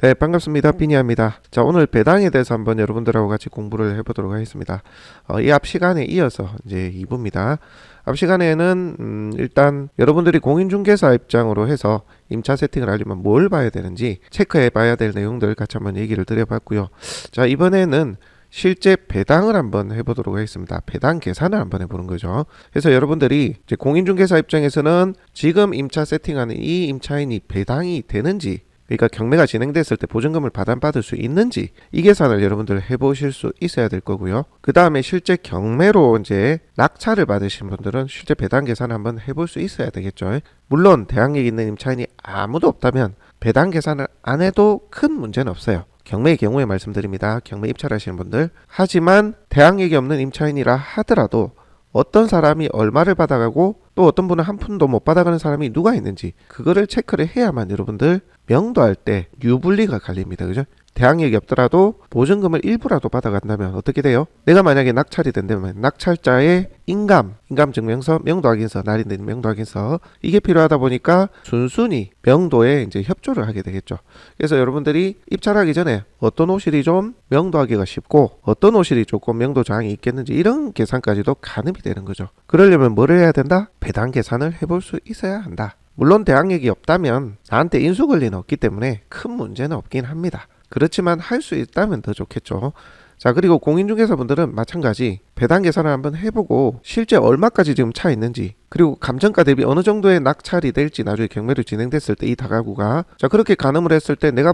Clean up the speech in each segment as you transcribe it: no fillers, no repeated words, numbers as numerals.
네, 반갑습니다. 비니아입니다. 자, 오늘 배당에 대해서 한번 여러분들하고 같이 공부를 해보도록 하겠습니다. 이 앞 시간에 이어서 이제 2부입니다. 앞 시간에는 일단 여러분들이 공인중개사 입장으로 해서 임차 세팅을 하려면 뭘 봐야 되는지 체크해 봐야 될 내용들 같이 한번 얘기를 드려봤고요. 자, 이번에는 실제 배당을 한번 해보도록 하겠습니다. 배당 계산을 한번 해보는 거죠. 그래서 여러분들이 이제 공인중개사 입장에서는 지금 임차 세팅하는 이 임차인이 배당이 되는지, 그러니까 경매가 진행됐을 때 보증금을 받을 수 있는지 이 계산을 여러분들 해보실 수 있어야 될 거고요. 그 다음에 실제 경매로 이제 낙찰을 받으신 분들은 실제 배당 계산을 한번 해볼 수 있어야 되겠죠. 물론 대항력 있는 임차인이 아무도 없다면 배당 계산을 안 해도 큰 문제는 없어요. 경매의 경우에 말씀드립니다. 경매 입찰하시는 분들. 하지만 대항력이 없는 임차인이라 하더라도 어떤 사람이 얼마를 받아가고 또 어떤 분은 한 푼도 못 받아가는 사람이 누가 있는지 그거를 체크를 해야만 여러분들 명도할 때 유불리가 갈립니다. 그죠? 대항력이 없더라도 보증금을 일부라도 받아간다면 어떻게 돼요? 내가 만약에 낙찰이 된다면 낙찰자의 인감증명서, 명도확인서, 날인된 명도확인서 이게 필요하다 보니까 순순히 명도에 이제 협조를 하게 되겠죠. 그래서 여러분들이 입찰하기 전에 어떤 호실이 좀 명도하기가 쉽고 어떤 호실이 조금 명도 저항이 있겠는지 이런 계산까지도 가늠이 되는 거죠. 그러려면 뭐를 해야 된다? 배당 계산을 해볼 수 있어야 한다. 물론 대항력이 없다면 나한테 인수 권리는 없기 때문에 큰 문제는 없긴 합니다. 그렇지만 할 수 있다면 더 좋겠죠. 자, 그리고 공인중개사분들은 마찬가지 배당 계산을 한번 해보고 실제 얼마까지 지금 차 있는지, 그리고 감정가 대비 어느 정도의 낙찰이 될지 나중에 경매로 진행됐을 때 이 다가구가, 자, 그렇게 가늠을 했을 때 내가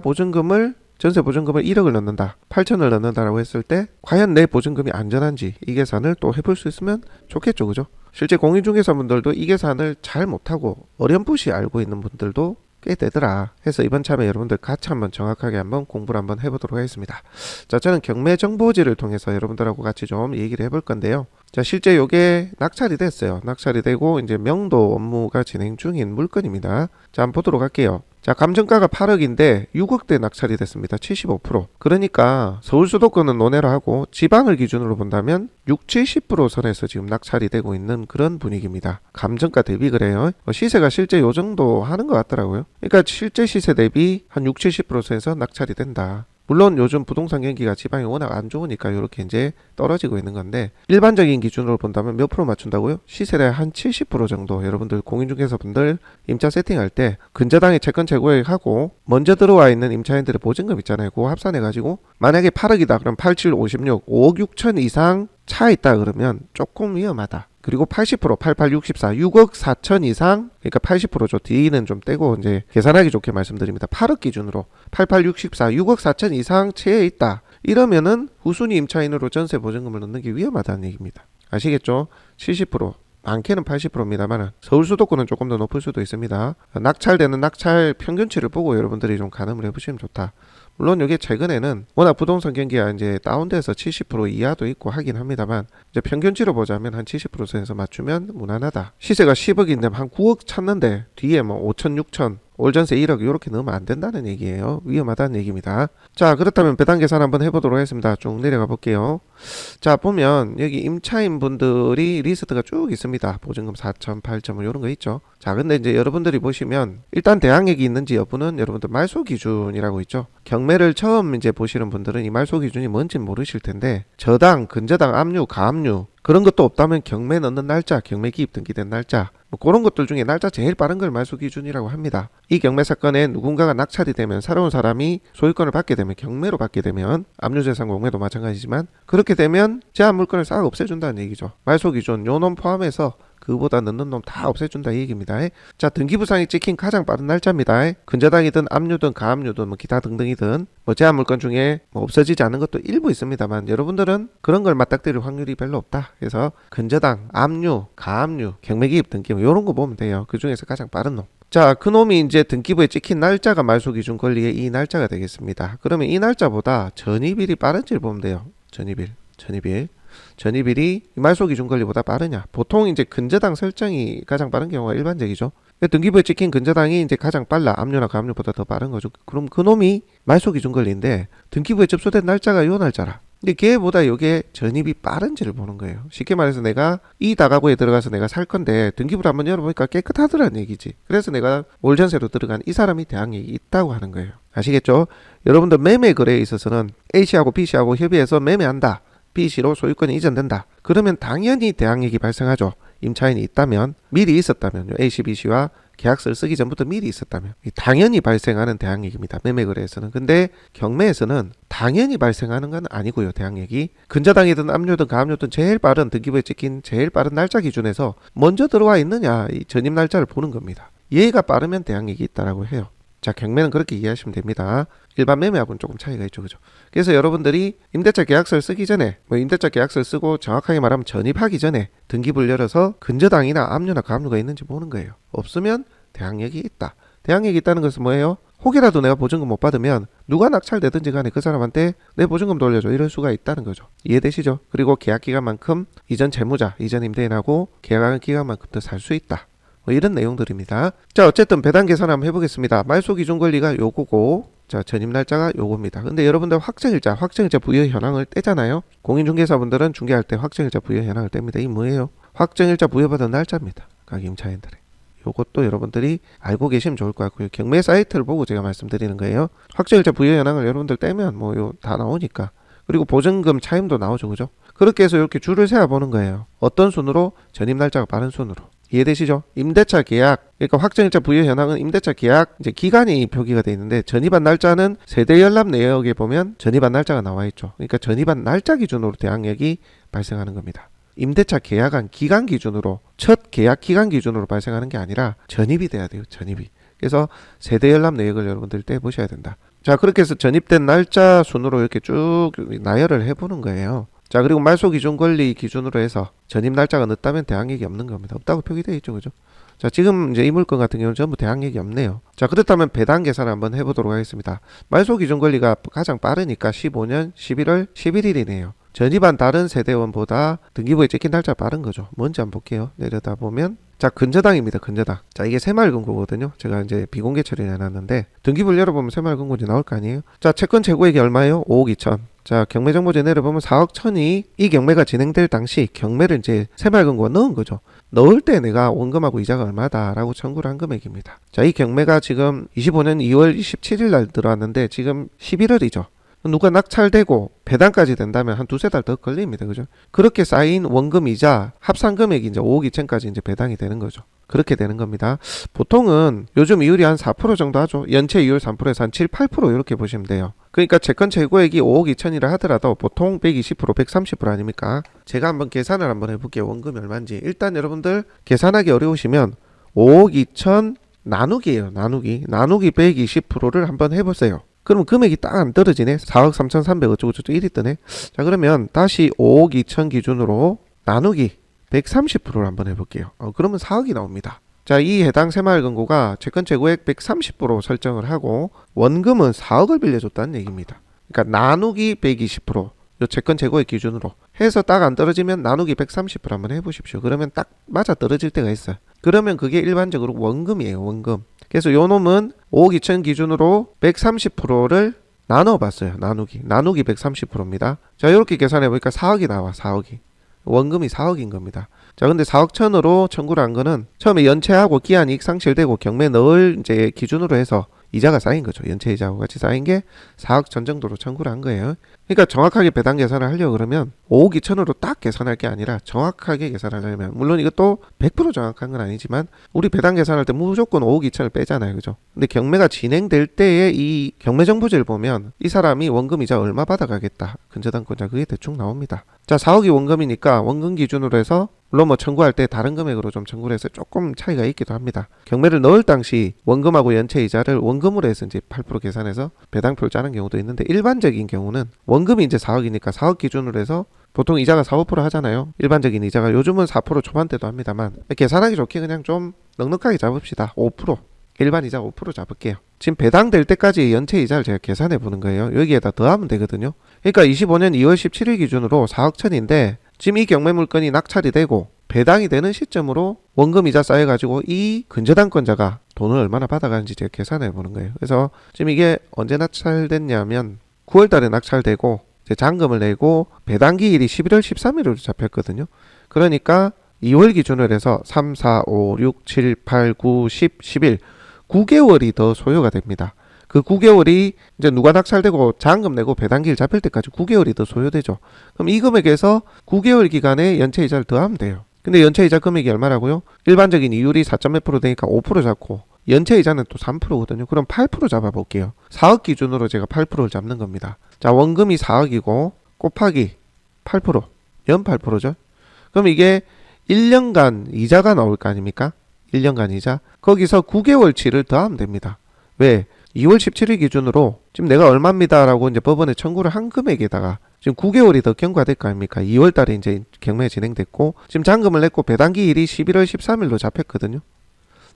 전세 보증금을 1억을 넣는다, 8천을 넣는다라고 했을 때 과연 내 보증금이 안전한지 이 계산을 또 해볼 수 있으면 좋겠죠. 그죠? 실제 공인중개사분들도 이 계산을 잘 못하고 어렴풋이 알고 있는 분들도 꽤 되더라 해서 이번 참에 여러분들 같이 한번 정확하게 한번 공부를 한번 해보도록 하겠습니다. 자, 저는 경매 정보지를 통해서 여러분들하고 같이 좀 얘기를 해볼 건데요. 자, 실제 요게 낙찰이 됐어요. 낙찰이 되고 이제 명도 업무가 진행 중인 물건입니다. 자, 한번 보도록 할게요. 자, 감정가가 8억인데 6억대 낙찰이 됐습니다. 75%. 그러니까 서울 수도권은 논외로 하고 지방을 기준으로 본다면 60-70% 선에서 지금 낙찰이 되고 있는 그런 분위기입니다. 감정가 대비 그래요. 시세가 실제 요 정도 하는 것 같더라고요. 그러니까 실제 시세 대비 한 60-70% 선에서 낙찰이 된다. 물론 요즘 부동산 경기가 지방이 워낙 안 좋으니까 이렇게 이제 떨어지고 있는 건데, 일반적인 기준으로 본다면 몇 프로 맞춘다고요? 시세의 한 70% 정도 여러분들 공인중개사분들 임차 세팅할 때 근저당의 채권 재고액 하고 먼저 들어와 있는 임차인들의 보증금 있잖아요. 그거 합산해가지고 만약에 8억이다 그럼 87, 56, 5억 6천 이상 차 있다 그러면 조금 위험하다. 그리고 80%, 88, 64, 6억 4천 이상, 그러니까 80%죠. D는 좀 떼고 이제 계산하기 좋게 말씀드립니다. 8억 기준으로 88, 64, 6억 4천 이상 채에 있다. 이러면은 후순위 임차인으로 전세 보증금을 넣는 게 위험하다는 얘기입니다. 아시겠죠? 70%. 많게는 80%입니다만 서울 수도권은 조금 더 높을 수도 있습니다. 낙찰되는 낙찰 평균치를 보고 여러분들이 좀 가늠을 해보시면 좋다. 물론 이게 최근에는 워낙 부동산 경기가 이제 다운돼서 70% 이하도 있고 하긴 합니다만 이제 평균치로 보자면 한 70%에서 맞추면 무난하다. 시세가 10억인데 한 9억 찾는데 뒤에 뭐 5천, 6천, 올전세 1억 이렇게 넣으면 안 된다는 얘기예요. 위험하다는 얘기입니다. 자, 그렇다면 배당 계산 한번 해보도록 하겠습니다. 쭉 내려가 볼게요. 자, 보면 여기 임차인 분들이 리스트가 쭉 있습니다. 보증금 4천, 8천 뭐 이런 거 있죠. 자, 근데 이제 여러분들이 보시면 일단 대항력이 있는지 여부는 여러분들 말소 기준이라고 있죠. 경매를 처음 이제 보시는 분들은 이 말소 기준이 뭔지 모르실 텐데, 저당, 근저당, 압류, 가압류 그런 것도 없다면 경매 넣는 날짜, 경매 기입 등기된 날짜, 뭐 그런 것들 중에 날짜 제일 빠른 걸 말소 기준이라고 합니다. 이 경매 사건에 누군가가 낙찰이 되면 새로운 사람이 소유권을 받게 되면, 경매로 받게 되면, 압류재산 공매도 마찬가지지만 그렇게 되면 제한 물건을 싹 없애준다는 얘기죠. 말소 기준 요 놈 포함해서 그보다 넣는 놈 다 없애준다 이 얘기입니다. 자, 등기부상이 찍힌 가장 빠른 날짜입니다. 근저당이든 압류든 가압류든 뭐 기타 등등이든 뭐 제한 물건 중에 뭐 없어지지 않은 것도 일부 있습니다만 여러분들은 그런 걸 맞닥뜨릴 확률이 별로 없다. 그래서 근저당, 압류, 가압류, 경매기입 등기 뭐 이런 거 보면 돼요. 그 중에서 가장 빠른 놈. 자, 그 놈이 이제 등기부에 찍힌 날짜가 말소 기준 권리의 이 날짜가 되겠습니다. 그러면 이 날짜보다 전입일이 빠른지를 보면 돼요. 전입일이 말소 기준 권리보다 빠르냐? 보통 이제 근저당 설정이 가장 빠른 경우가 일반적이죠. 등기부에 찍힌 근저당이 이제 가장 빨라. 압류나 가압류보다 더 빠른 거죠. 그럼 그 놈이 말소 기준 권리인데 등기부에 접수된 날짜가 요 날짜라. 근데 걔보다 이게 전입이 빠른지를 보는 거예요. 쉽게 말해서 내가 이 다가구에 들어가서 내가 살 건데 등기부를 한번 열어보니까 깨끗하더라는 얘기지. 그래서 내가 월전세로 들어간 이 사람이 대항력이 있다고 하는 거예요. 아시겠죠? 여러분들 매매 거래에 있어서는 A씨하고 B씨하고 협의해서 매매한다. B씨로 소유권이 이전된다. 그러면 당연히 대항력이 발생하죠. 임차인이 있다면, 미리 있었다면, A씨, B씨와 계약서를 쓰기 전부터 미리 있었다면 당연히 발생하는 대항력입니다. 매매 거래에서는. 근데 경매에서는 당연히 발생하는 건 아니고요. 대항력이 근저당이든 압류든 가압류든 제일 빠른 등기부에 찍힌 제일 빠른 날짜 기준에서 먼저 들어와 있느냐 이 전입 날짜를 보는 겁니다. 얘가 빠르면 대항력이 있다라고 해요. 자, 경매는 그렇게 이해하시면 됩니다. 일반 매매하고는 조금 차이가 있죠. 그죠? 그래서 여러분들이 임대차 계약서를 쓰기 전에 임대차 계약서를 쓰고 정확하게 말하면 전입하기 전에 등기부를 열어서 근저당이나 압류나 가압류가 있는지 보는 거예요. 없으면 대항력이 있다. 대항력이 있다는 것은 뭐예요? 혹이라도 내가 보증금 못 받으면 누가 낙찰되든지 간에 그 사람한테 내 보증금 돌려줘 이럴 수가 있다는 거죠. 이해되시죠? 그리고 계약 기간만큼 이전 채무자, 이전 임대인하고 계약하는 기간만큼 더 살 수 있다. 뭐 이런 내용들입니다. 자, 어쨌든 배당 계산 한번 해보겠습니다. 말소 기준 권리가 요거고, 자, 전입 날짜가 요겁니다. 근데 여러분들 확정일자 부여 현황을 떼잖아요. 공인중개사분들은 중개할 때 확정일자 부여 현황을 뗍니다. 이 뭐예요? 확정일자 부여받은 날짜입니다. 각 임차인들의. 요것도 여러분들이 알고 계시면 좋을 것 같고요. 경매 사이트를 보고 제가 말씀드리는 거예요. 확정일자 부여 현황을 여러분들 떼면 뭐 요 다 나오니까. 그리고 보증금 차임도 나오죠. 그죠? 그렇게 해서 이렇게 줄을 세워 보는 거예요. 어떤 순으로? 전입 날짜가 빠른 순으로. 이해되시죠? 임대차 계약, 그러니까 확정일자 부여 현황은 임대차 계약 이제 기간이 표기가 되어 있는데 전입한 날짜는 세대 연납 내역에 보면 전입한 날짜가 나와 있죠. 그러니까 전입한 날짜 기준으로 대항력이 발생하는 겁니다. 임대차 계약한 기간 기준으로 첫 계약 기간 기준으로 발생하는 게 아니라 전입이 돼야 돼요. 전입이. 그래서 세대 연납 내역을 여러분들 떼 보셔야 된다. 자, 그렇게 해서 전입된 날짜 순으로 이렇게 쭉 나열을 해보는 거예요. 자, 그리고 말소 기준 권리 기준으로 해서 전입 날짜가 늦다면 대항력이 없는 겁니다. 없다고 표기되어 있죠. 그죠? 자, 지금 이제 이 물건 같은 경우는 전부 대항력이 없네요. 자, 그렇다면 배당 계산을 한번 해보도록 하겠습니다. 말소 기준 권리가 가장 빠르니까 15년 11월 11일이네요. 전입한 다른 세대원보다 등기부에 찍힌 날짜 빠른 거죠. 뭔지 한번 볼게요. 내려다 보면 자, 근저당입니다. 근저당. 자, 이게 새마을금고거든요. 제가 이제 비공개 처리를 해놨는데 등기부를 열어보면 새마을금고인지 나올 거 아니에요. 자, 채권 재고액이 얼마예요? 5억 2천. 자, 경매정보제 내려보면 4억 1천이 이 경매가 진행될 당시 경매를 이제 새마을금고가 넣은 거죠. 넣을 때 내가 원금하고 이자가 얼마다라고 청구를 한 금액입니다. 자, 이 경매가 지금 25년 2월 27일 날 들어왔는데 지금 11월이죠. 누가 낙찰되고 배당까지 된다면 한 두세 달 더 걸립니다. 그죠? 그렇게 쌓인 원금 이자 합산 금액이 이제 5억 2천까지 이제 배당이 되는 거죠. 그렇게 되는 겁니다. 보통은 요즘 이율이 한 4% 정도 하죠. 연체 이율 3%에서 한 7, 8% 이렇게 보시면 돼요. 그러니까 채권 재고액이 5억 2천이라 하더라도 보통 120%, 130% 아닙니까? 제가 한번 계산을 한번 해볼게요. 원금이 얼마인지. 일단 여러분들 계산하기 어려우시면 5억 2천 나누기예요. 나누기 120%를 한번 해보세요. 그러면 금액이 딱 안 떨어지네. 4억 3,300 어쩌고저쩌고 1이 뜨네. 자, 그러면 다시 5억 2천 기준으로 나누기 130%를 한번 해볼게요. 그러면 4억이 나옵니다. 자, 이 해당 새마을금고가 채권 재고액 130% 설정을 하고 원금은 4억을 빌려줬다는 얘기입니다. 그러니까 나누기 120%, 요 채권 재고액 기준으로 해서 딱 안 떨어지면 나누기 130% 한번 해보십시오. 그러면 딱 맞아 떨어질 때가 있어요. 그러면 그게 일반적으로 원금이에요. 원금. 그래서 요 놈은 5억 2천 기준으로 130%를 나눠봤어요. 나누기 130%입니다. 자, 이렇게 계산해보니까 4억이 나와. 4억이. 원금이 4억인 겁니다. 자, 근데 4억 천으로 청구를 한 거는 처음에 연체하고 기한 이익 상실되고 경매 넣을 이제 기준으로 해서 이자가 쌓인 거죠. 연체 이자하고 같이 쌓인 게 4억 전 정도로 청구를 한 거예요. 그러니까 정확하게 배당 계산을 하려고 그러면 5억 2천으로 딱 계산할 게 아니라 정확하게 계산하려면 물론 이것도 100% 정확한 건 아니지만 우리 배당 계산할 때 무조건 5억 2천을 빼잖아요. 그죠? 근데 경매가 진행될 때에 이 경매정보지를 보면 이 사람이 원금 이자 얼마 받아가겠다. 근저당권자 그게 대충 나옵니다. 자, 4억이 원금이니까 원금 기준으로 해서 물론 뭐 청구할 때 다른 금액으로 좀 청구를 해서 조금 차이가 있기도 합니다. 경매를 넣을 당시 원금하고 연체 이자를 원금으로 해서 이제 8% 계산해서 배당표를 짜는 경우도 있는데 일반적인 경우는 원금이 이제 4억이니까 4억 기준으로 해서 보통 이자가 4, 5% 하잖아요. 일반적인 이자가 요즘은 4% 초반대도 합니다만 계산하기 좋게 그냥 좀 넉넉하게 잡읍시다. 5%. 일반 이자 5% 잡을게요. 지금 배당될 때까지 연체 이자를 제가 계산해 보는 거예요. 여기에다 더하면 되거든요. 그러니까 25년 2월 17일 기준으로 4억 천인데 지금 이 경매 물건이 낙찰이 되고 배당이 되는 시점으로 원금 이자 쌓여가지고 이 근저당권자가 돈을 얼마나 받아가는지 제가 계산해 보는 거예요. 그래서 지금 이게 언제 낙찰됐냐면 9월 달에 낙찰되고 이제 잔금을 내고 배당기일이 11월 13일로 잡혔거든요. 그러니까 2월 기준으로 해서 3, 4, 5, 6, 7, 8, 9, 10, 11 9개월이 더 소요가 됩니다. 그 9개월이 이제 누가 낙찰되고 잔금 내고 배당기일 잡힐 때까지 9개월이 더 소요되죠. 그럼 이 금액에서 9개월 기간에 연체이자를 더하면 돼요. 근데 연체이자 금액이 얼마라고요? 일반적인 이율이 4. 몇 프로 되니까 5% 잡고 연체이자는 또 3%거든요. 그럼 8% 잡아볼게요. 4억 기준으로 제가 8%를 잡는 겁니다. 자, 원금이 4억이고 곱하기 8%, 연 8%죠. 그럼 이게 1년간 이자가 나올 거 아닙니까? 1년간 이자. 거기서 9개월치를 더하면 됩니다. 왜? 2월 17일 기준으로 지금 내가 얼마입니다라고 이제 법원에 청구를 한 금액에다가 지금 9개월이 더 경과될 거 아닙니까? 2월 달에 이제 경매 진행됐고 지금 잔금을 냈고 배당기일이 11월 13일로 잡혔거든요.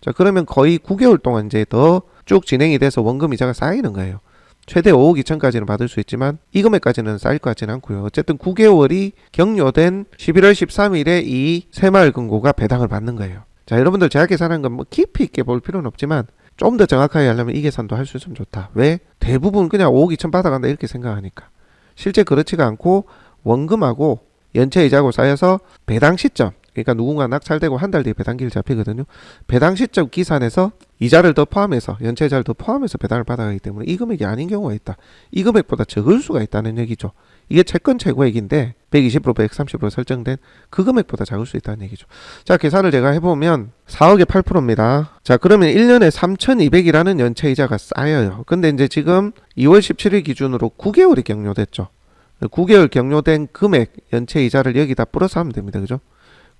자, 그러면 거의 9개월 동안 이제 더 쭉 진행이 돼서 원금 이자가 쌓이는 거예요. 최대 5억 2천까지는 받을 수 있지만 이 금액까지는 쌓일 것 같지는 않고요. 어쨌든 9개월이 경료된 11월 13일에 이 새마을 금고가 배당을 받는 거예요. 자, 여러분들 제가 계산한 건 뭐 깊이 있게 볼 필요는 없지만 좀 더 정확하게 하려면 이 계산도 할 수 있으면 좋다. 왜? 대부분 그냥 5억 2천 받아간다 이렇게 생각하니까. 실제 그렇지가 않고 원금하고 연체이자고 쌓여서 배당 시점, 그러니까 누군가 낙찰되고 한 달 뒤에 배당기일 잡히거든요. 배당 시점 기산해서 이자를 더 포함해서 연체이자를 더 포함해서 배당을 받아가기 때문에 이 금액이 아닌 경우가 있다. 이 금액보다 적을 수가 있다는 얘기죠. 이게 채권 최고액인데 120%, 130% 설정된 그 금액보다 작을 수 있다는 얘기죠. 자, 계산을 제가 해보면 4억에 8%입니다. 자, 그러면 1년에 3,200이라는 연체이자가 쌓여요. 근데 이제 지금 2월 17일 기준으로 9개월이 경료됐죠. 9개월 경료된 금액 연체이자를 여기다 플러스 하면 됩니다. 그죠?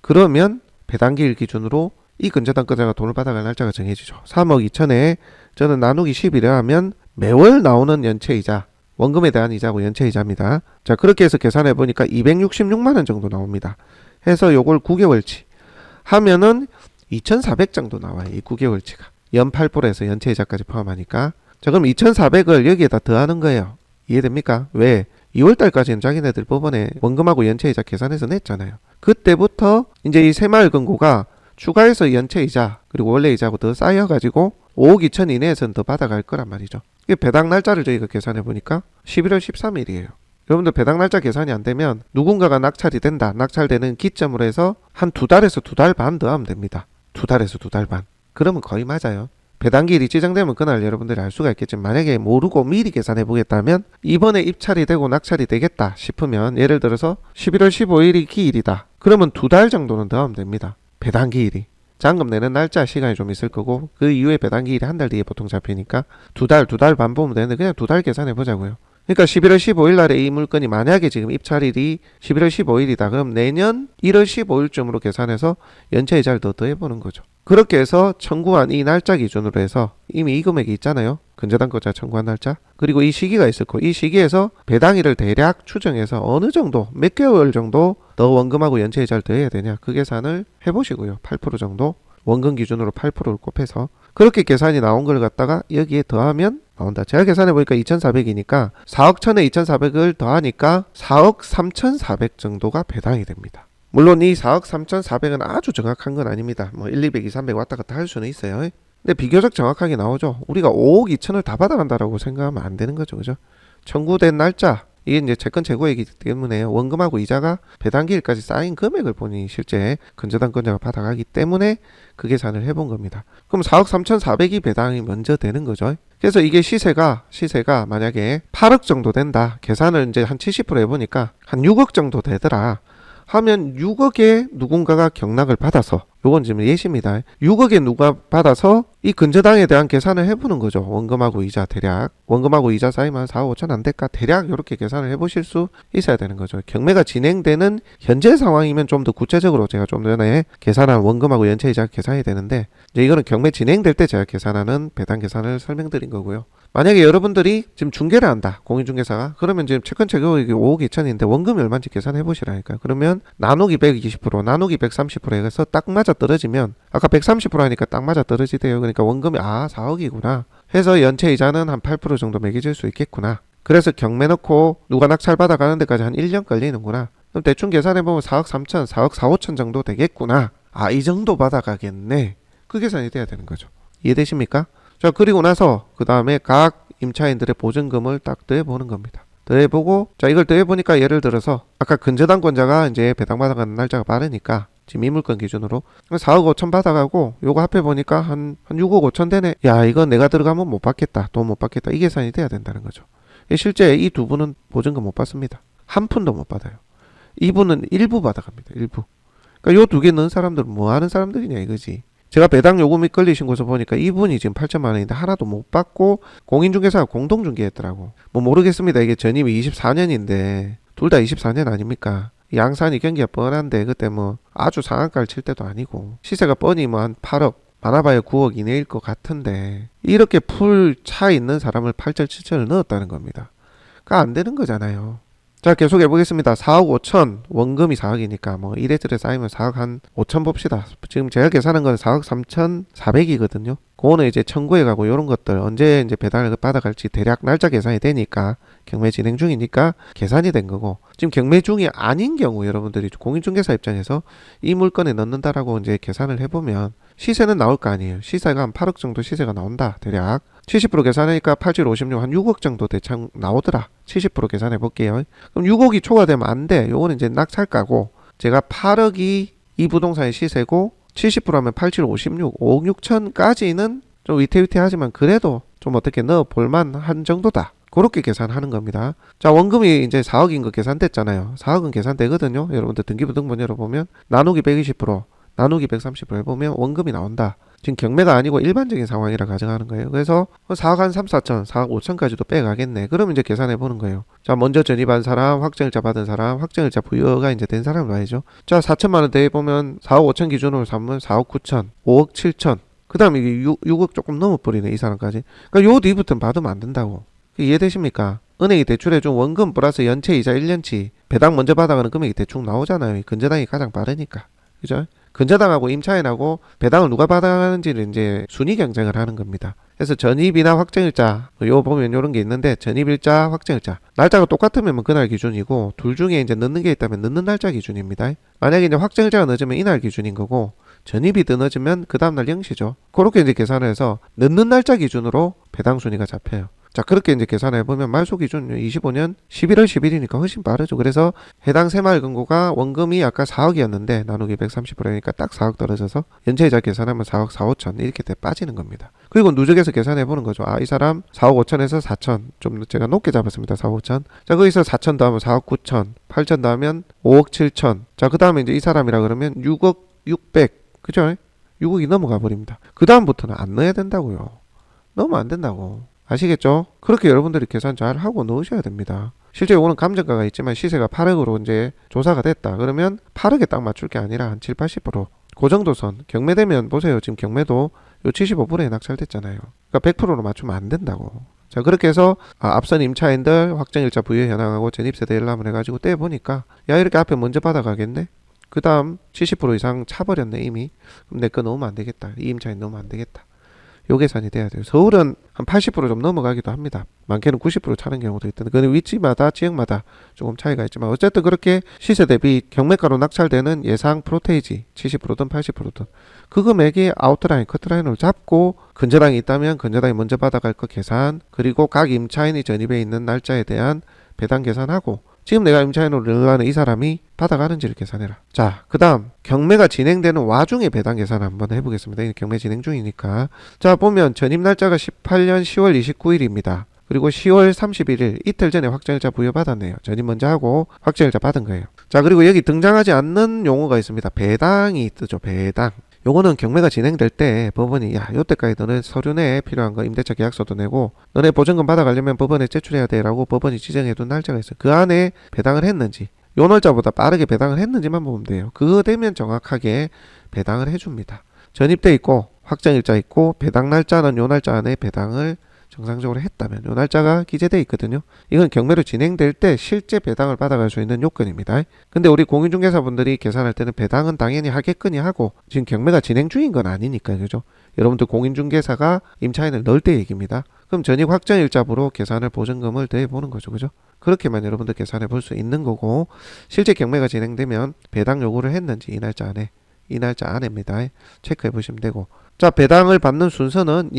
그러면 배당기일 기준으로 이 근저당권자가 돈을 받아갈 날짜가 정해지죠. 3억 2천에 저는 나누기 10이라 하면 매월 나오는 연체이자, 원금에 대한 이자고 연체이자입니다. 자, 그렇게 해서 계산해 보니까 266만원 정도 나옵니다. 해서 요걸 9개월치 하면은 2,400 정도 나와요. 이 9개월치가 연 8%에서 연체이자까지 포함하니까. 자, 그럼 2,400을 여기에다 더하는 거예요. 이해됩니까? 왜? 2월달까지는 자기네들 법원에 원금하고 연체이자 계산해서 냈잖아요. 그때부터 이제 이 새마을금고가 추가해서 연체이자 그리고 원래이자고 더 쌓여가지고 5억 2천 이내에서는 더 받아갈 거란 말이죠. 이게 배당 날짜를 저희가 계산해 보니까 11월 13일이에요. 여러분들 배당 날짜 계산이 안 되면 누군가가 낙찰이 된다. 낙찰되는 기점으로 해서 한 2달에서 2달 반 더 하면 됩니다. 2달에서 2달 반. 그러면 거의 맞아요. 배당기일이 지정되면 그날 여러분들이 알 수가 있겠지만 만약에 모르고 미리 계산해 보겠다면 이번에 입찰이 되고 낙찰이 되겠다 싶으면 예를 들어서 11월 15일이 기일이다. 그러면 2달 정도는 더 하면 됩니다. 배당기일이. 잔금 내는 날짜 시간이 좀 있을 거고 그 이후에 배당기일이 한 달 뒤에 보통 잡히니까 2달 반 보면 되는데 그냥 2달 계산해 보자고요. 그러니까 11월 15일 날에 이 물건이 만약에 지금 입찰일이 11월 15일이다. 그럼 내년 1월 15일쯤으로 계산해서 연체이자를 더 더해보는 거죠. 그렇게 해서 청구한 이 날짜 기준으로 해서 이미 이 금액이 있잖아요. 근저당권자 청구한 날짜. 그리고 이 시기가 있을 거고 이 시기에서 배당일을 대략 추정해서 어느 정도 몇 개월 정도 더 원금하고 연체이자를 더해야 되냐. 그 계산을 해보시고요. 8% 정도. 원금 기준으로 8%를 곱해서 그렇게 계산이 나온 걸 갖다가 여기에 더하면 나온다. 제가 계산해 보니까 2,400이니까 4억 1천에 2,400을 더하니까 4억 3,400 정도가 배당이 됩니다. 물론 이 4억 3,400은 아주 정확한 건 아닙니다. 뭐 1, 200, 2, 300 왔다 갔다 할 수는 있어요. 근데 비교적 정확하게 나오죠. 우리가 5억 2천을 다 받아간다라고 생각하면 안 되는 거죠. 그죠? 청구된 날짜 이게 이제 채권 재고이기 때문에 원금하고 이자가 배당기일까지 쌓인 금액을 보니 실제 근저당권자가 받아가기 때문에 그 계산을 해본 겁니다. 그럼 4억 3,400이 배당이 먼저 되는 거죠. 그래서 이게 시세가 만약에 8억 정도 된다. 계산을 이제 한 70% 해보니까 한 6억 정도 되더라. 하면 6억에 누군가가 경락을 받아서 요건 지금 예시입니다. 6억에 누가 받아서 이 근저당에 대한 계산을 해보는 거죠. 원금하고 이자 대략. 원금하고 이자 쌓이면 4억 5천 안 될까? 대략 이렇게 계산을 해보실 수 있어야 되는 거죠. 경매가 진행되는 현재 상황이면 좀 더 구체적으로 제가 좀 전에 계산한 원금하고 연체이자 계산이 되는데 이제 이거는 경매 진행될 때 제가 계산하는 배당 계산을 설명드린 거고요. 만약에 여러분들이 지금 중개를 한다. 공인중개사가. 그러면 지금 채권 최고액이 5억 2천인데 원금이 얼마인지 계산해 보시라니까요. 그러면 나누기 120%, 나누기 130% 해서 딱 맞아 떨어지면 아까 130% 하니까 딱 맞아 떨어지대요. 그러니까 원금이 4억이구나. 해서 연체이자는 한 8% 정도 매겨질 수 있겠구나. 그래서 경매 넣고 누가 낙찰 받아가는 데까지 한 1년 걸리는구나. 그럼 대충 계산해보면 4억 3천, 4억 4, 5천 정도 되겠구나. 이 정도 받아가겠네. 그 계산이 돼야 되는 거죠. 이해되십니까? 자, 그리고 나서 그 다음에 각 임차인들의 보증금을 딱 더해보는 겁니다. 더해보고, 자, 이걸 더해보니까 예를 들어서 아까 근저당권자가 이제 배당받아가는 날짜가 빠르니까 지금 이 물건 기준으로 4억 5천 받아가고 요거 합해 보니까 한 6억 5천 되네. 야, 이거 내가 들어가면 못 받겠다. 돈 못 받겠다. 이 계산이 돼야 된다는 거죠. 실제 이 두 분은 보증금 못 받습니다. 한 푼도 못 받아요. 이분은 일부 받아갑니다. 일부. 그러니까 요 두 개 넣은 사람들은 뭐 하는 사람들이냐 이거지. 제가 배당 요금이 걸리신 곳을 보니까 이분이 지금 8천만 원인데 하나도 못 받고 공인중개사가 공동중개했더라고. 뭐 모르겠습니다. 이게 전임이 24년인데 둘 다 24년 아닙니까? 양산이 경기가 뻔한데 그때 뭐 아주 상한가를 칠 때도 아니고 시세가 뻔히 뭐 한 8억 많아봐야 9억 이내일 것 같은데 이렇게 풀 차 있는 사람을 8절 7절을 넣었다는 겁니다. 그러니까 안 되는 거잖아요. 자, 계속 해보겠습니다. 4억 5천, 원금이 4억이니까 뭐 이래저래 쌓이면 4억 한 5천 봅시다. 지금 제가 계산한 건 4억 3천 4백이거든요. 그거는 이제 청구해 가고 이런 것들 언제 이제 배당을 받아갈지 대략 날짜 계산이 되니까 경매 진행 중이니까 계산이 된 거고, 지금 경매 중이 아닌 경우 여러분들이 공인중개사 입장에서 이 물건에 넣는다라고 이제 계산을 해보면 시세는 나올 거 아니에요. 시세가 한 8억 정도 시세가 나온다. 대략 70% 계산하니까 87, 56, 한 6억 정도 대충 나오더라. 70% 계산해 볼게요. 그럼 6억이 초과되면 안 돼. 요거는 이제 낙찰가고, 제가 8억이 이 부동산의 시세고 70%하면 87, 56, 5억 6천까지는 좀 위태위태하지만 그래도 좀 어떻게 넣어 볼만 한 정도다. 그렇게 계산하는 겁니다. 자, 원금이 이제 4억인 거 계산됐잖아요. 4억은 계산되거든요. 여러분들 등기부등본 열어보면 나누기 120%, 나누기 130% 해보면 원금이 나온다. 지금 경매가 아니고 일반적인 상황이라 가정하는 거예요. 그래서 4억 한 3, 4천, 4억 5천까지도 빼가겠네. 그럼 이제 계산해 보는 거예요. 자, 먼저 전입한 사람, 확정일자 받은 사람, 확정일자 부여가 이제 된 사람을 봐야죠. 자, 4천만 원 대보면 4억 5천 기준으로 삼으면 4억 9천, 5억 7천. 그 다음에 이게 6억 조금 넘어버리네, 이 사람까지. 그러니까 요 뒤부터는 받으면 안 된다고. 이해되십니까? 은행이 대출해준 원금 플러스 연체 이자 1년치 배당 먼저 받아가는 금액이 대충 나오잖아요. 근저당이 가장 빠르니까. 그죠? 근저당하고 임차인하고 배당을 누가 받아가는지를 이제 순위 경쟁을 하는 겁니다. 그래서 전입이나 확정일자, 요 보면 요런 게 있는데, 전입일자, 확정일자. 날짜가 똑같으면 뭐 그날 기준이고, 둘 중에 이제 넣는 게 있다면 넣는 날짜 기준입니다. 만약에 이제 확정일자가 늦으면 이날 기준인 거고, 전입이 더 늦으면 그 다음날 0시죠. 그렇게 이제 계산을 해서 넣는 날짜 기준으로 배당 순위가 잡혀요. 자, 그렇게 이제 계산해 보면 말소 기준 25년 11월 10일이니까 훨씬 빠르죠. 그래서 해당 새마을 금고가 원금이 아까 4억이었는데 나누기 130%니까 딱 4억 떨어져서 연체이자 계산하면 4억 4, 5천 이렇게 돼 빠지는 겁니다. 그리고 누적해서 계산해 보는 거죠. 아, 이 사람 4억 5천에서 4천, 좀 제가 높게 잡았습니다. 4억 5천. 자, 거기서 4천 더하면 4억 9천, 8천 더하면 5억 7천. 자, 그 다음에 이제 이 사람이라 그러면 6억 600, 그죠? 6억이 넘어가 버립니다. 그 다음부터는 안 넣어야 된다고요. 넣으면 안 된다고. 아시겠죠? 그렇게 여러분들이 계산 잘 하고 넣으셔야 됩니다. 실제 요거는 감정가가 있지만 시세가 8억으로 이제 조사가 됐다. 그러면 8억에 딱 맞출 게 아니라 한 7, 80%. 그 정도 선. 경매되면 보세요. 지금 경매도 요 75%에 낙찰됐잖아요. 그러니까 100%로 맞추면 안 된다고. 자, 그렇게 해서 앞선 임차인들 확정일자 부여 현황하고 전입세대 열람을 해가지고 떼보니까 야, 이렇게 앞에 먼저 받아가겠네? 그 다음 70% 이상 차버렸네 이미. 그럼 내 거 넣으면 안 되겠다. 이 임차인 넣으면 안 되겠다. 요 계산이 돼야 돼요. 서울은 한 80%좀 넘어가기도 합니다. 많게는 90% 차는 경우도 있던데, 그건 위치마다 지역마다 조금 차이가 있지만 어쨌든 그렇게 시세 대비 경매가로 낙찰되는 예상 프로테이지 70%든 80%든 그 금액이 아웃라인, 커트라인으로 잡고 근저당이 있다면 근저당이 먼저 받아갈 거 계산, 그리고 각 임차인이 전입해 있는 날짜에 대한 배당 계산하고 지금 내가 임차인으로 늘라는 이 사람이 받아가는지를 계산해라. 자, 그 다음 경매가 진행되는 와중에 배당 계산 한번 해보겠습니다. 경매 진행 중이니까. 자, 보면 전입 날짜가 18년 10월 29일입니다. 그리고 10월 31일 이틀 전에 확정일자 부여받았네요. 전입 먼저 하고 확정일자 받은 거예요. 자, 그리고 여기 등장하지 않는 용어가 있습니다. 배당이 뜨죠. 배당. 요거는 경매가 진행될 때 법원이 야, 요때까지 너네 서류 내에 필요한 거 임대차 계약서도 내고 너네 보증금 받아가려면 법원에 제출해야 돼라고 법원이 지정해둔 날짜가 있어요. 그 안에 배당을 했는지, 요 날짜보다 빠르게 배당을 했는지만 보면 돼요. 그거 되면 정확하게 배당을 해줍니다. 전입돼 있고 확정일자 있고 배당 날짜는 요 날짜 안에 배당을 정상적으로 했다면 요 날짜가 기재돼 있거든요. 이건 경매로 진행될 때 실제 배당을 받아갈 수 있는 요건입니다. 근데 우리 공인중개사분들이 계산할 때는 배당은 당연히 하겠거니 하고 지금 경매가 진행 중인 건 아니니까요. 그죠? 여러분들 공인중개사가 임차인을 넣을 때 얘기입니다. 그럼 전입 확정일자부로 계산을 보증금을 더해보는 거죠. 그죠? 그렇게만 여러분들 계산해 볼 수 있는 거고, 실제 경매가 진행되면 배당 요구를 했는지 이 날짜 안에입니다. 체크해 보시면 되고, 자, 배당을 받는 순서는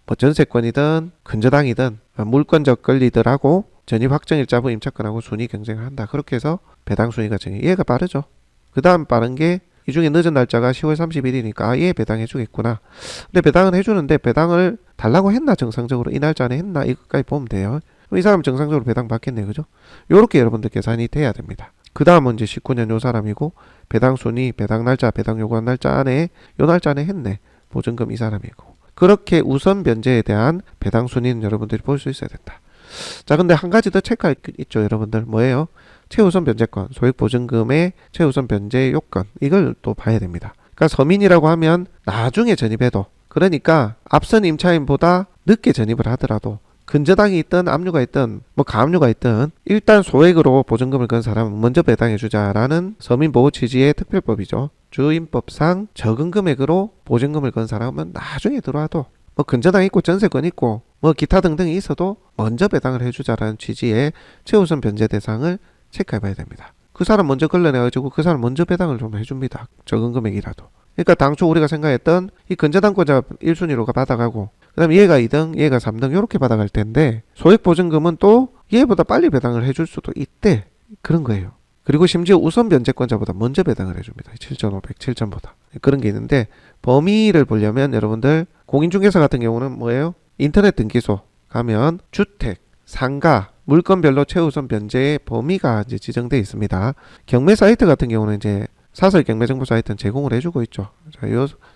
뭐 전세권이든 근저당이든 물권적 권리들하고 전입 확정일자부 임차권하고 순위 경쟁을 한다. 그렇게 해서 배당 순위가 정해. 얘가 빠르죠. 그 다음 빠른 게 이 중에 늦은 날짜가 10월 31일이니까 얘 배당해 주겠구나. 근데 배당은 해주는데 배당을 달라고 했나 정상적으로 이 날짜 안에 했나 이것까지 보면 돼요. 이 사람 정상적으로 배당 받겠네, 그죠? 요렇게 여러분들 계산이 돼야 됩니다. 그 다음은 이제 19년 요 사람이고 배당 순위, 배당 날짜, 배당 요구한 날짜 안에 요 날짜 안에 했네. 보증금 이 사람이고. 그렇게 우선 변제에 대한 배당 순위는 여러분들이 볼 수 있어야 된다. 자, 근데 한 가지 더 체크할 게 있죠, 여러분들. 뭐예요? 최우선 변제권, 소액보증금의 최우선 변제 요건, 이걸 또 봐야 됩니다. 그러니까 서민이라고 하면 나중에 전입해도, 그러니까 앞선 임차인보다 늦게 전입을 하더라도 근저당이 있든 압류가 있든 뭐 가압류가 있든 일단 소액으로 보증금을 건 사람은 먼저 배당해 주자라는 서민보호 취지의 특별법이죠. 주임법상 적은 금액으로 보증금을 건 사람은 나중에 들어와도 뭐 근저당 있고 전세권 있고 뭐 기타 등등이 있어도 먼저 배당을 해주자라는 취지의 최우선 변제 대상을 체크해 봐야 됩니다. 그 사람 먼저 걸러내가지고 그 사람 먼저 배당을 좀 해줍니다. 적은 금액이라도. 그러니까 당초 우리가 생각했던 이 근저당권자 1순위로가 받아가고 그 다음에 얘가 2등 얘가 3등 이렇게 받아갈 텐데 소액보증금은 또 얘보다 빨리 배당을 해줄 수도 있대. 그런 거예요. 그리고 심지어 우선 변제권자보다 먼저 배당을 해줍니다. 7,500, 7,000보다. 그런 게 있는데 범위를 보려면 여러분들 공인중개사 같은 경우는 뭐예요? 인터넷 등기소 가면 주택, 상가, 물건별로 최우선 변제의 범위가 이제 지정되어 있습니다. 경매 사이트 같은 경우는 이제 사설 경매 정보 사이트는 제공을 해주고 있죠. 자,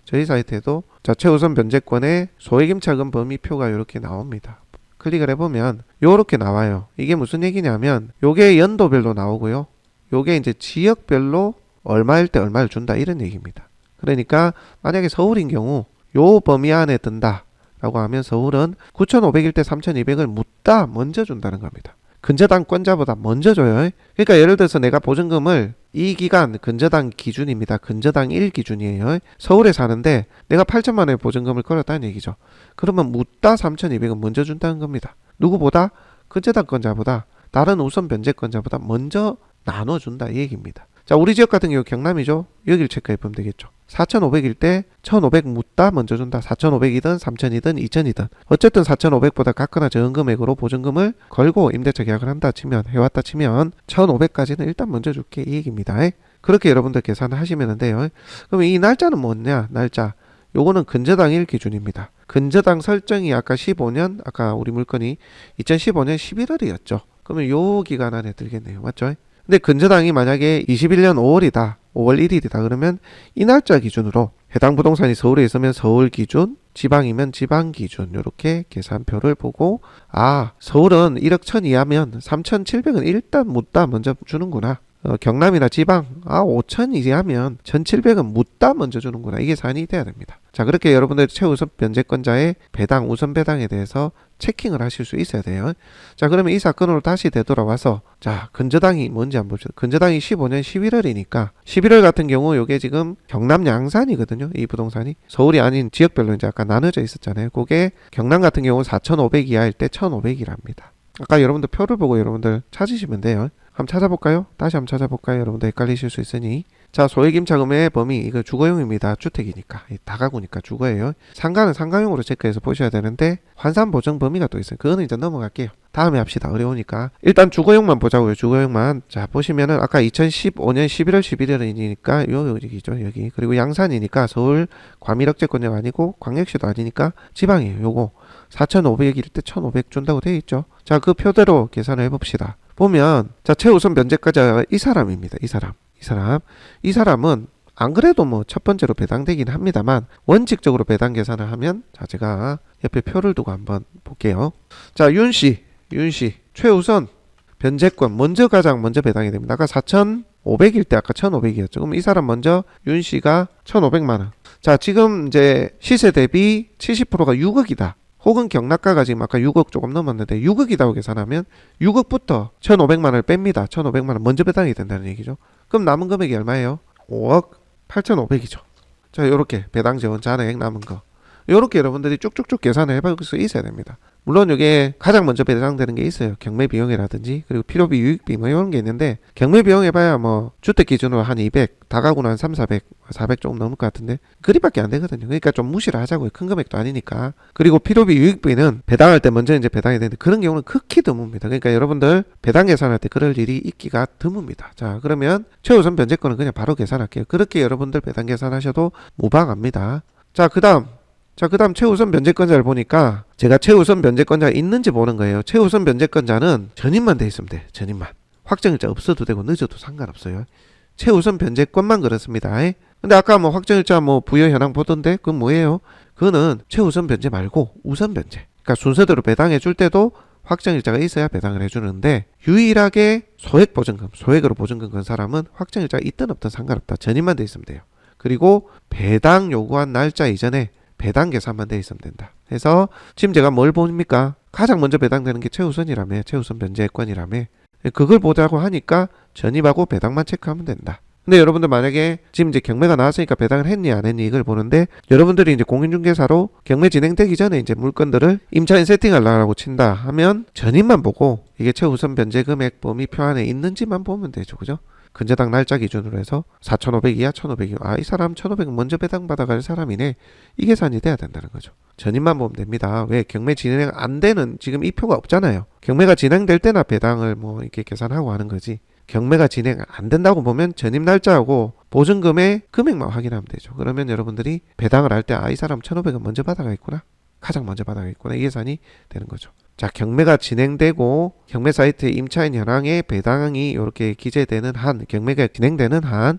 저희 사이트에도 자, 최우선 변제권의 소액임차금 범위표가 이렇게 나옵니다. 클릭을 해보면 이렇게 나와요. 이게 무슨 얘기냐면 요게 연도별로 나오고요. 요게 이제 지역별로 얼마일 때 얼마를 준다 이런 얘기입니다. 그러니까 만약에 서울인 경우 요 범위 안에 든다 라고 하면 서울은 9,500일 때 3,200을 묻다 먼저 준다는 겁니다. 근저당권자보다 먼저 줘요. 그러니까 예를 들어서 내가 보증금을 이 기간 근저당 기준입니다. 근저당 1 기준이에요. 서울에 사는데 내가 8천만 원의 보증금을 걸었다는 얘기죠. 그러면 묻다 3,200은 먼저 준다는 겁니다. 누구보다? 근저당권자보다 다른 우선 변제권자보다 먼저 나눠준다 이 얘기입니다. 자, 우리 지역 같은 경우 경남이죠. 여기를 체크해 보면 되겠죠. 4,500일 때 1,500 묻다 먼저 준다. 4,500이든 3,000이든 2,000이든 어쨌든 4,500보다 같거나 적은 금액으로 보증금을 걸고 임대차 계약을 한다 치면 해왔다 치면 1,500까지는 일단 먼저 줄게 이 얘기입니다. 그렇게 여러분들 계산을 하시면 돼요. 그럼 이 날짜는 뭐냐? 날짜. 요거는 근저당 1 기준입니다. 근저당 설정이 아까 15년 아까 우리 물건이 2015년 11월이었죠. 그러면 요 기간 안에 들겠네요. 맞죠? 근데 근저당이 만약에 21년 5월이다. 5월 1일이다. 그러면 이 날짜 기준으로 해당 부동산이 서울에 있으면 서울 기준, 지방이면 지방 기준 이렇게 계산표를 보고 아 서울은 1억 1천 이하면 3,700은 일단 묻다 먼저 주는구나. 경남이나 지방 5천 이하면 1,700은 묻다 먼저 주는구나. 이게 산이 돼야 됩니다. 자, 그렇게 여러분들 최우선 변제권자의 배당, 우선 배당에 대해서 체킹을 하실 수 있어야 돼요. 자, 그러면 이 사건으로 다시 되돌아와서 자, 근저당이 뭔지 한번 봅시다. 근저당이 15년 11월이니까 11월 같은 경우 요게 지금 경남 양산이거든요. 이 부동산이 서울이 아닌 지역별로 이제 아까 나눠져 있었잖아요. 그게 경남 같은 경우 4,500 이하일 때 1,500이랍니다. 아까 여러분들 표를 보고 여러분들 찾으시면 돼요. 한번 찾아볼까요? 다시 한번 찾아볼까요? 여러분들 헷갈리실 수 있으니. 자, 소액임차금의 범위 이거 주거용입니다. 주택이니까 다가구니까 주거예요. 상가는 상가용으로 체크해서 보셔야 되는데 환산 보정 범위가 또 있어요. 그거는 이제 넘어갈게요. 다음에 합시다. 어려우니까 일단 주거용만 보자고요. 주거용만. 자, 보시면은 아까 2015년 11월 11일이니까 여기죠. 여기. 그리고 양산이니까 서울 과밀억제권역 아니고 광역시도 아니니까 지방이에요. 요거 4,500일 때 1,500 준다고 되어 있죠. 자, 그 표대로 계산을 해봅시다. 보면 자, 최우선 변제권자가 이 사람입니다. 이 사람은 안 그래도 뭐 첫 번째로 배당되긴 합니다만 원칙적으로 배당 계산을 하면 자, 제가 옆에 표를 두고 한번 볼게요. 자, 윤씨 최우선 변제권 가장 먼저 배당이 됩니다. 아까 4,500일 때 아까 1,500이었죠. 그럼 이 사람 먼저 윤씨가 1,500만 원. 자, 지금 이제 시세 대비 70%가 6억이다. 혹은 경락가가 지금 아까 6억 조금 넘었는데 6억이라고 계산하면 6억부터 1,500만 원을 뺍니다. 1,500만 원 먼저 배당이 된다는 얘기죠. 그럼 남은 금액이 얼마예요? 5억 8,500이죠. 자, 요렇게 배당 재원 잔액 남은 거. 요렇게 여러분들이 쭉쭉쭉 계산을 해볼 수 있어야 됩니다. 물론 이게 가장 먼저 배당되는 게 있어요. 경매 비용이라든지 그리고 필요비 유익비 뭐 이런 게 있는데 경매 비용 해봐야 뭐 주택 기준으로 한 200, 다가구는 한 3, 400, 400 조금 넘을 것 같은데 그리밖에 안 되거든요. 그러니까 좀 무시를 하자고요. 큰 금액도 아니니까. 그리고 필요비 유익비는 배당할 때 먼저 이제 배당이 되는데 그런 경우는 극히 드뭅니다. 그러니까 여러분들 배당 계산할 때 그럴 일이 있기가 드뭅니다. 자, 그러면 최우선 변제권은 그냥 바로 계산할게요. 그렇게 여러분들 배당 계산하셔도 무방합니다. 자, 그 다음 최우선 변제권자를 보니까 제가 최우선 변제권자가 있는지 보는 거예요. 최우선 변제권자는 전입만 돼 있으면 돼. 전입만. 확정일자 없어도 되고 늦어도 상관없어요. 최우선 변제권만 그렇습니다. 근데 아까 뭐 확정일자 뭐 부여 현황 보던데 그건 뭐예요? 그거는 최우선 변제 말고 우선 변제. 그러니까 순서대로 배당해 줄 때도 확정일자가 있어야 배당을 해주는데 유일하게 소액으로 보증금 건 사람은 확정일자가 있든 없든 상관없다. 전입만 돼 있으면 돼요. 그리고 배당 요구한 날짜 이전에 배당 계산만 돼 있으면 된다. 그래서 지금 제가 뭘 봅니까? 가장 먼저 배당되는 게 최우선이라며, 최우선 변제권이라며. 그걸 보자고 하니까 전입하고 배당만 체크하면 된다. 근데 여러분들 만약에 지금 이제 경매가 나왔으니까 배당을 했니 안 했니 이걸 보는데 여러분들이 이제 공인중개사로 경매 진행되기 전에 이제 물건들을 임차인 세팅하려고 친다 하면 전입만 보고 이게 최우선 변제 금액 범위 표 안에 있는지만 보면 되죠. 그죠? 근저당 날짜 기준으로 해서 4,500 이하 1,500이요. 이 사람 1,500 먼저 배당받아갈 사람이네. 이 계산이 돼야 된다는 거죠. 전입만 보면 됩니다. 왜? 경매 진행 안 되는 지금 이 표가 없잖아요. 경매가 진행될 때나 배당을 뭐 이렇게 계산하고 하는 거지. 경매가 진행 안 된다고 보면 전입 날짜하고 보증금의 금액만 확인하면 되죠. 그러면 여러분들이 배당을 할 때 이 사람 1,500은 먼저 받아가겠구나. 가장 먼저 받아가겠구나. 이 계산이 되는 거죠. 자, 경매가 진행되고 경매 사이트 임차인 현황에 배당이 이렇게 기재되는 한, 경매가 진행되는 한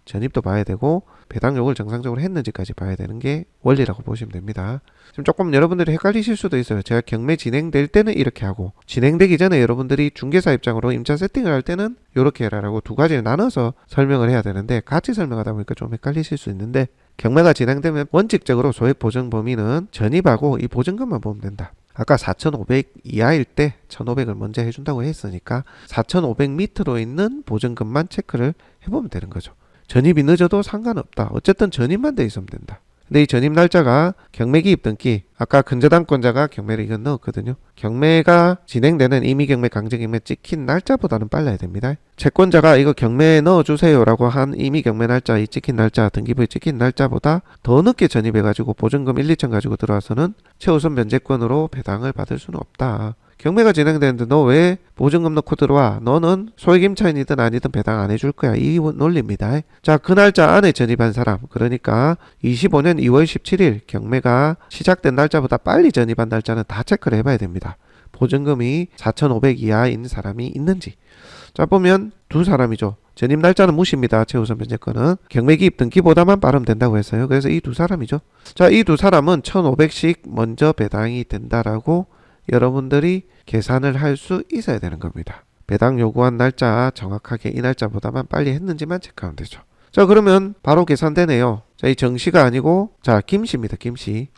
전입도 봐야 되고 배당 요구를 정상적으로 했는지까지 봐야 되는 게 원리라고 보시면 됩니다. 지금 조금 여러분들이 헷갈리실 수도 있어요. 제가 경매 진행될 때는 이렇게 하고 진행되기 전에 여러분들이 중개사 입장으로 임차 세팅을 할 때는 이렇게 해라라고 두 가지를 나눠서 설명을 해야 되는데 같이 설명하다 보니까 좀 헷갈리실 수 있는데 경매가 진행되면 원칙적으로 소액 보증 범위는 전입하고 이 보증금만 보면 된다. 아까 4,500 이하일 때 1,500을 먼저 해준다고 했으니까 4,500 밑으로 있는 보증금만 체크를 해보면 되는 거죠. 전입이 늦어도 상관없다. 어쨌든 전입만 돼 있으면 된다. 근데 이 전입 날짜가 경매 기입 등기, 아까 근저당권자가 경매를 이건 넣었거든요. 경매가 진행되는 임의경매 강제경매 찍힌 날짜보다는 빨라야 됩니다. 채권자가 이거 경매에 넣어주세요라고 한 임의경매 날짜, 이 찍힌 날짜, 등기부에 찍힌 날짜보다 더 늦게 전입해가지고 보증금 1, 2천 가지고 들어와서는 최우선 변제권으로 배당을 받을 수는 없다. 경매가 진행되는데 너 왜 보증금 넣고 들어와? 너는 소액 임차인이든 아니든 배당 안 해줄 거야. 이 논리입니다. 자, 그 날짜 안에 전입한 사람, 그러니까 25년 2월 17일 경매가 시작된 날짜보다 빨리 전입한 날짜는 다 체크를 해봐야 됩니다. 보증금이 4,500 이하인 사람이 있는지. 자, 보면 두 사람이죠. 전입 날짜는 무시입니다. 최우선 변제권은 경매 기입 등기보다만 빠르면 된다고 했어요. 그래서 이 두 사람이죠. 자, 이 두 사람은 1,500씩 먼저 배당이 된다라고 여러분들이 계산을 할 수 있어야 되는 겁니다. 배당 요구한 날짜 정확하게 이 날짜보다만 빨리 했는지만 체크하면 되죠. 자, 그러면 바로 계산되네요. 자, 이 정시가 아니고 자, 김씨입니다. 김씨.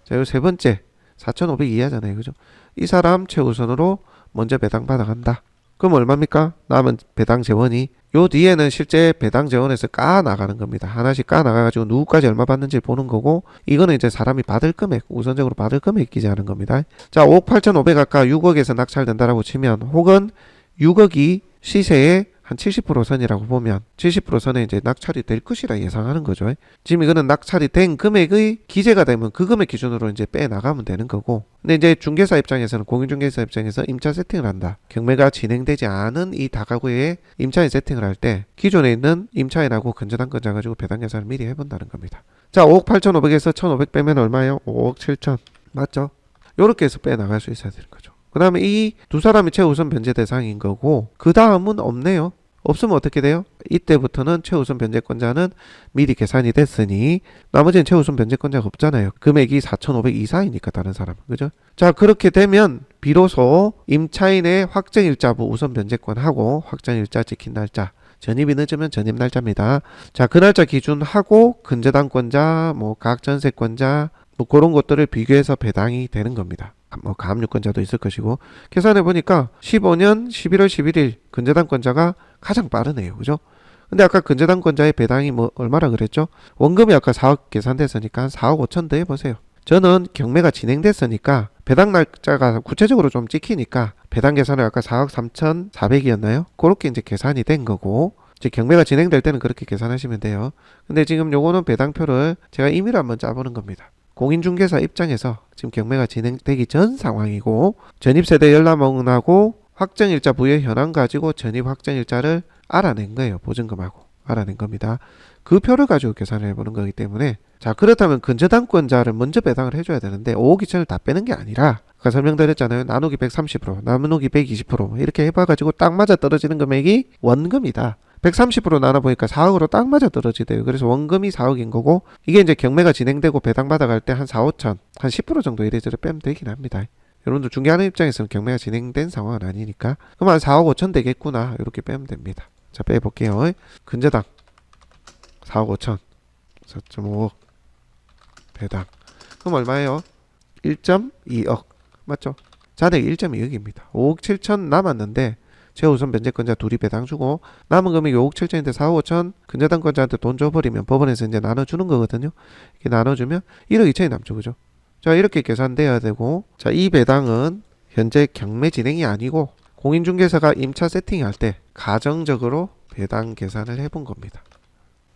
자, 요 세 번째 4,500 이하잖아요. 그죠? 이 사람 최우선으로 먼저 배당 받아간다. 그럼 얼마입니까? 남은 배당 재원이 요 뒤에는 실제 배당 재원에서 까 나가는 겁니다. 하나씩 까 나가가지고 누구까지 얼마 받는지 보는 거고, 이거는 이제 사람이 받을 금액, 우선적으로 받을 금액 기재하는 겁니다. 자, 5억 8,500 아까 6억에서 낙찰된다라고 치면, 혹은 6억이 시세의 한 70% 선이라고 보면 70% 선에 이제 낙찰이 될 것이라 예상하는 거죠. 지금 이거는 낙찰이 된 금액의 기재가 되면 그 금액 기준으로 이제 빼 나가면 되는 거고, 근데 이제 중개사 입장에서는, 공인중개사 입장에서 임차 세팅을 한다. 경매가 진행되지 않은 이 다가구에 임차인 세팅을 할 때 기존에 있는 임차인하고 근저당권자 가지고 배당 계산을 미리 해본다는 겁니다. 자, 5억 8,500에서 1,500 빼면 얼마예요? 5억 7천. 맞죠? 요렇게 해서 빼 나갈 수 있어야 되는 거죠. 그 다음에 이 두 사람이 최우선 변제 대상인 거고, 그 다음은 없네요. 없으면 어떻게 돼요? 이때부터는 최우선 변제권자는 미리 계산이 됐으니 나머지는 최우선 변제권자가 없잖아요. 금액이 4,500 이상이니까 다른 사람은. 그죠? 자, 그렇게 되면 비로소 임차인의 확정일자부 우선 변제권하고 확정일자 지킨 날짜, 전입이 늦으면 전입 날짜입니다. 자, 그 날짜 기준하고 근저당권자, 뭐 가학전세권자, 뭐 그런 것들을 비교해서 배당이 되는 겁니다. 뭐 가압류권자도 있을 것이고, 계산해 보니까 15년 11월 11일 근저당권자가 가장 빠르네요. 그죠? 근데 아까 근저당권자의 배당이 뭐 얼마라 그랬죠? 원금이 아까 4억 계산됐으니까 한 4억 5천 더 해보세요. 저는 경매가 진행됐으니까 배당 날짜가 구체적으로 좀 찍히니까 배당 계산을 아까 4억 3,400이었나요? 그렇게 이제 계산이 된 거고, 이제 경매가 진행될 때는 그렇게 계산하시면 돼요. 근데 지금 요거는 배당표를 제가 임의로 한번 짜보는 겁니다. 공인중개사 입장에서 지금 경매가 진행되기 전 상황이고, 전입세대 열람원하고 확정일자 부여 현황 가지고 전입 확정일자를 알아낸 거예요. 보증금하고 알아낸 겁니다. 그 표를 가지고 계산을 해보는 거기 때문에, 자, 그렇다면 근저당권자를 먼저 배당을 해줘야 되는데 5억 2천을 다 빼는 게 아니라, 아까 설명드렸잖아요. 나누기 130%, 나누기 120% 이렇게 해봐가지고 딱 맞아 떨어지는 금액이 원금이다. 130% 나눠보니까 4억으로 딱 맞아 떨어지대요. 그래서 원금이 4억인 거고, 이게 이제 경매가 진행되고 배당 받아갈 때 한 4, 5천, 한 10% 정도 이래저래 빼면 되긴 합니다. 여러분들 중개하는 입장에서는 경매가 진행된 상황은 아니니까, 그럼 한 4억 5천 되겠구나 이렇게 빼면 됩니다. 자, 빼볼게요. 근저당 4억 5천, 4.5억 배당, 그럼 얼마예요? 1.2억 맞죠? 잔액 1.2억입니다. 5억 7천 남았는데 최우선 변제권자 둘이 배당 주고, 남은 금액이 5억 7천인데 4억 5천 근저당권자한테 돈 줘버리면 법원에서 이제 나눠주는 거거든요. 이렇게 나눠주면 1억 2천이 남죠. 그죠? 자, 이렇게 계산돼야 되고, 자, 이 배당은 현재 경매 진행이 아니고 공인중개사가 임차 세팅할 때 가정적으로 배당 계산을 해본 겁니다.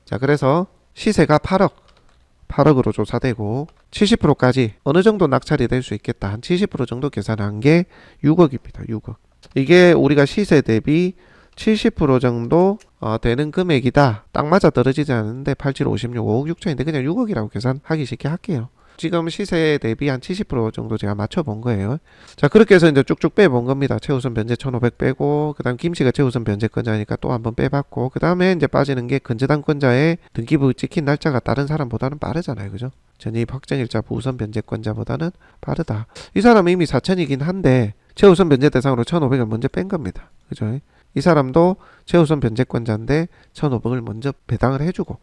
자, 그래서 시세가 8억으로 조사되고 70%까지 어느 정도 낙찰이 될 수 있겠다. 한 70% 정도 계산한 게 6억입니다. 6억. 이게 우리가 시세 대비 70% 정도 되는 금액이다. 딱 맞아 떨어지지 않는데 87, 56, 5억 6천인데 그냥 6억이라고 계산하기 쉽게 할게요. 지금 시세 대비 한 70% 정도 제가 맞춰본 거예요. 자, 그렇게 해서 이제 쭉쭉 빼본 겁니다. 최우선 변제 1,500 빼고, 그 다음 김씨가 최우선 변제권자니까 또 한번 빼봤고, 그 다음에 이제 빠지는 게 근저당권자의 등기부 찍힌 날짜가 다른 사람보다는 빠르잖아요. 그죠? 전입 확정일자 부우선 변제권자보다는 빠르다. 이 사람은 이미 4천이긴 한데 최우선 변제 대상으로 1,500을 먼저 뺀 겁니다. 그죠? 이 사람도 최우선 변제권자인데 1,500을 먼저 배당을 해주고,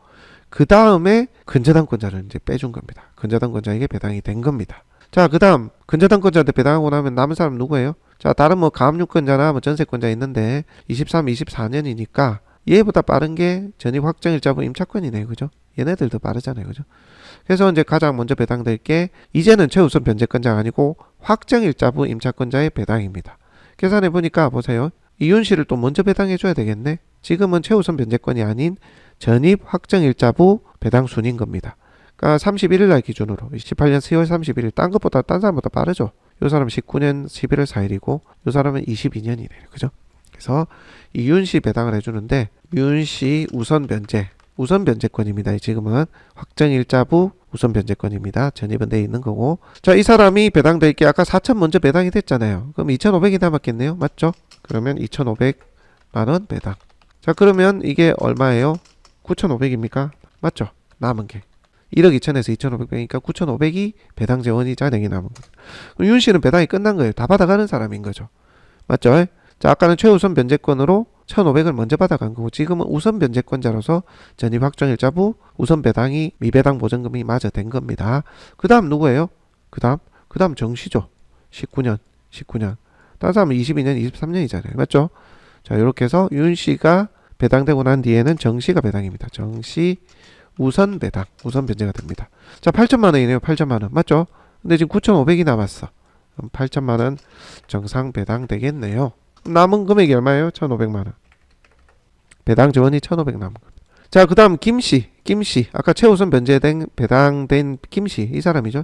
그 다음에 근저당권자를 이제 빼준 겁니다. 근저당권자에게 배당이 된 겁니다. 자, 그 다음 근저당권자한테 배당하고 나면 남은 사람 누구예요? 자, 다른 뭐 가압류권자나 뭐 전세권자 있는데 23, 24년이니까 얘보다 빠른 게 전입 확정일자부 임차권이네요. 그죠? 얘네들도 빠르잖아요. 그죠? 그래서 이제 가장 먼저 배당될 게 이제는 최우선 변제권자가 아니고 확정일자부 임차권자의 배당입니다. 계산해 보니까 보세요. 이윤씨를 또 먼저 배당해 줘야 되겠네. 지금은 최우선 변제권이 아닌 전입 확정일자부 배당 순인 겁니다. 그러니까 31일 날 기준으로 18년 10월 31일, 딴 사람보다 빠르죠. 요 사람은 19년 11월 4일이고 요 사람은 22년이네요. 그죠? 그래서 이윤씨 배당을 해주는데, 이윤씨 우선 변제권입니다. 지금은 확정일자부 우선 변제권입니다. 전입은 돼 있는 거고. 자, 이 사람이 배당될 게 아까 4천 먼저 배당이 됐잖아요. 그럼 2,500이 남았겠네요. 맞죠? 그러면 2,500만원 배당. 자, 그러면 이게 얼마예요? 9,500입니까? 맞죠? 남은 게 1억 2천에서 2,500 빼니까 9,500이 배당 재원이 잔액이 남은 거죠. 그럼 윤 씨는 배당이 끝난 거예요. 다 받아가는 사람인 거죠. 맞죠? 자, 아까는 최우선 변제권으로 1,500을 먼저 받아간 거고, 지금은 우선 변제권자로서 전입 확정일자부 우선 배당이 미배당 보증금이 마저 된 겁니다. 그 다음 누구예요? 그 다음 정씨죠. 19년. 다른 사람은 22년, 23년이잖아요. 맞죠? 자, 이렇게 해서 윤 씨가 배당되고 난 뒤에는 정씨가 배당입니다. 정씨 우선 배당, 우선 변제가 됩니다. 자, 8천만 원이네요. 8천만 원. 맞죠? 근데 지금 9,500이 남았어. 그럼 8천만 원 정상 배당 되겠네요. 남은 금액이 얼마예요? 1,500만 원. 배당 지원이 1,500 남은 겁니다. 자, 그 다음 김씨. 아까 최우선 변제된 배당된 김씨. 이 사람이죠.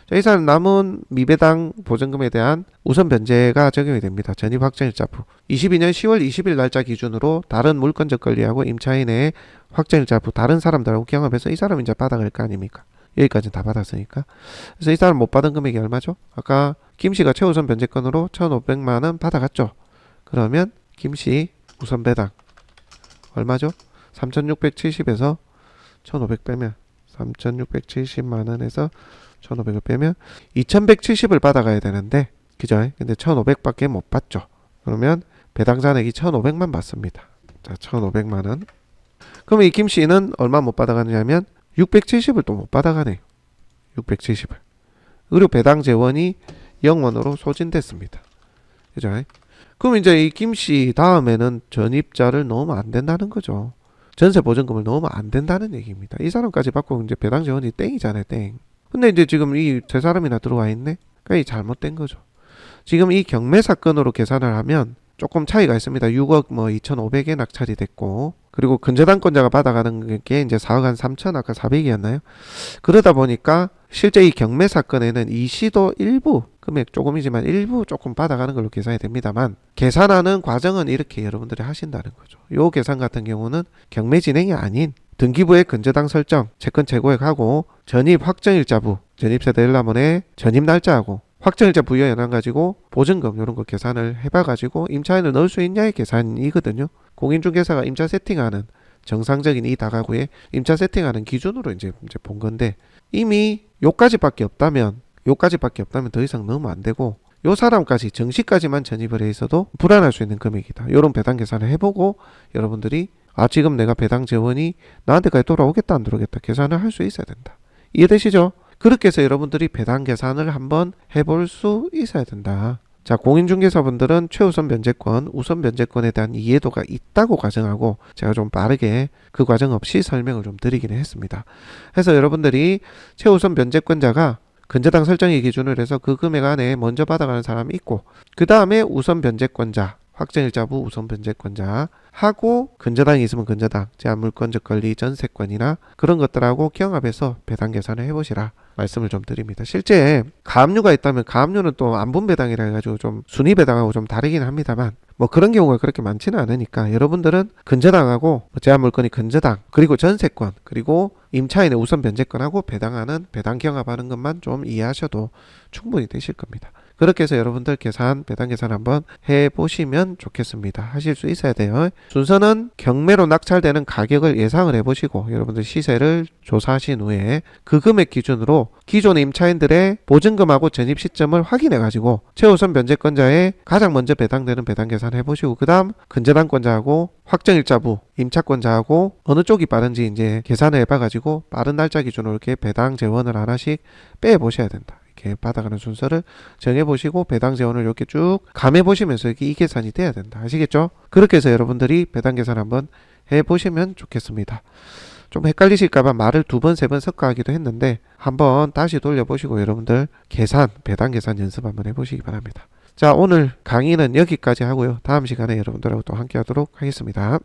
자, 이 사람 남은 미배당 보증금에 대한 우선 변제가 적용이 됩니다. 전입 확정일자부 22년 10월 20일 날짜 기준으로 다른 물권적 권리하고 임차인의 확정일자부 다른 사람들하고 경합해서 이 사람이 이제 받아갈 거 아닙니까? 여기까지는 다 받았으니까. 그래서 이 사람 못 받은 금액이 얼마죠? 아까 김씨가 최우선 변제권으로 1,500만 원 받아갔죠. 그러면 김씨 우선 배당 얼마죠? 3,670에서 1,500 빼면 3,670만 원에서 1,500을 빼면 2,170을 받아가야 되는데, 그죠? 근데 1,500밖에 못 받죠. 그러면 배당 잔액이 1,500만 받습니다. 자, 1,500만 원. 그럼 이 김씨는 얼마 못 받아가느냐면 670을 또 못 받아가네요. 670을. 그리고 배당 재원이 0원으로 소진됐습니다. 그죠? 그럼 이제 이 김씨 다음에는 전입자를 넣으면 안 된다는 거죠. 전세 보증금을 넣으면 안 된다는 얘기입니다. 이 사람까지 받고 이제 배당 재원이 땡이잖아요. 땡. 근데 이제 지금 이 세 사람이나 들어와 있네. 그러니까 이 잘못된 거죠. 지금 이 경매 사건으로 계산을 하면 조금 차이가 있습니다. 6억 뭐 2,500에 낙찰이 됐고, 그리고 근저당권자가 받아가는 게 이제 4억 한 3천, 아까 400이었나요? 그러다 보니까 실제 이 경매 사건에는 이 시도 일부 금액 조금이지만 일부 조금 받아가는 걸로 계산이 됩니다만, 계산하는 과정은 이렇게 여러분들이 하신다는 거죠. 요 계산 같은 경우는 경매 진행이 아닌 등기부의 근저당 설정, 채권 재고액하고 전입 확정일자부, 전입세대 일람원의 전입 날짜하고 확정일자 부여 연한 가지고 보증금 이런 거 계산을 해봐가지고 임차인을 넣을 수 있냐의 계산이거든요. 공인중개사가 임차 세팅하는 정상적인 이 다가구에 임차 세팅하는 기준으로 이제 본 건데, 이미 요까지밖에 없다면 더 이상 넣으면 안 되고, 요 사람까지 정시까지만 전입을 해 있어도 불안할 수 있는 금액이다. 요런 배당 계산을 해보고 여러분들이 지금 내가 배당 재원이 나한테까지 돌아오겠다 안 들어오겠다 계산을 할 수 있어야 된다. 이해되시죠? 그렇게 해서 여러분들이 배당 계산을 한번 해볼 수 있어야 된다. 자, 공인중개사분들은 최우선 면제권, 우선 면제권에 대한 이해도가 있다고 가정하고 제가 좀 빠르게 그 과정 없이 설명을 좀 드리기는 했습니다. 그래서 여러분들이 최우선 면제권자가 근저당 설정의 기준을 해서 그 금액 안에 먼저 받아가는 사람이 있고, 그 다음에 우선 변제권자, 확정일자부 우선 변제권자 하고 근저당이 있으면 근저당, 제한물권적 권리, 전세권이나 그런 것들하고 경합해서 배당 계산을 해보시라 말씀을 좀 드립니다. 실제 가압류가 있다면 가압류는 또 안분 배당이라 해가지고 좀 순위 배당하고 좀 다르긴 합니다만, 뭐 그런 경우가 그렇게 많지는 않으니까 여러분들은 근저당하고 제한물권이 근저당, 그리고 전세권, 그리고 임차인의 우선 변제권하고 배당하는 배당 경합하는 것만 좀 이해하셔도 충분히 되실 겁니다. 그렇게 해서 여러분들 배당 계산 한번 해보시면 좋겠습니다. 하실 수 있어야 돼요. 순서는 경매로 낙찰되는 가격을 예상을 해보시고 여러분들 시세를 조사하신 후에 그 금액 기준으로 기존 임차인들의 보증금하고 전입 시점을 확인해가지고 최우선 변제권자의 가장 먼저 배당되는 배당 계산 해보시고, 그 다음 근저당권자하고 확정일자부, 임차권자하고 어느 쪽이 빠른지 이제 계산을 해봐가지고 빠른 날짜 기준으로 이렇게 배당 재원을 하나씩 빼보셔야 된다. 이렇게 받아가는 순서를 정해보시고 배당 재원을 이렇게 쭉 감해보시면서 이 계산이 돼야 된다. 아시겠죠? 그렇게 해서 여러분들이 배당 계산 한번 해보시면 좋겠습니다. 좀 헷갈리실까봐 말을 2번, 3번 섞어 하기도 했는데 한번 다시 돌려보시고 여러분들 배당 계산 연습 한번 해보시기 바랍니다. 자, 오늘 강의는 여기까지 하고요. 다음 시간에 여러분들하고 또 함께 하도록 하겠습니다.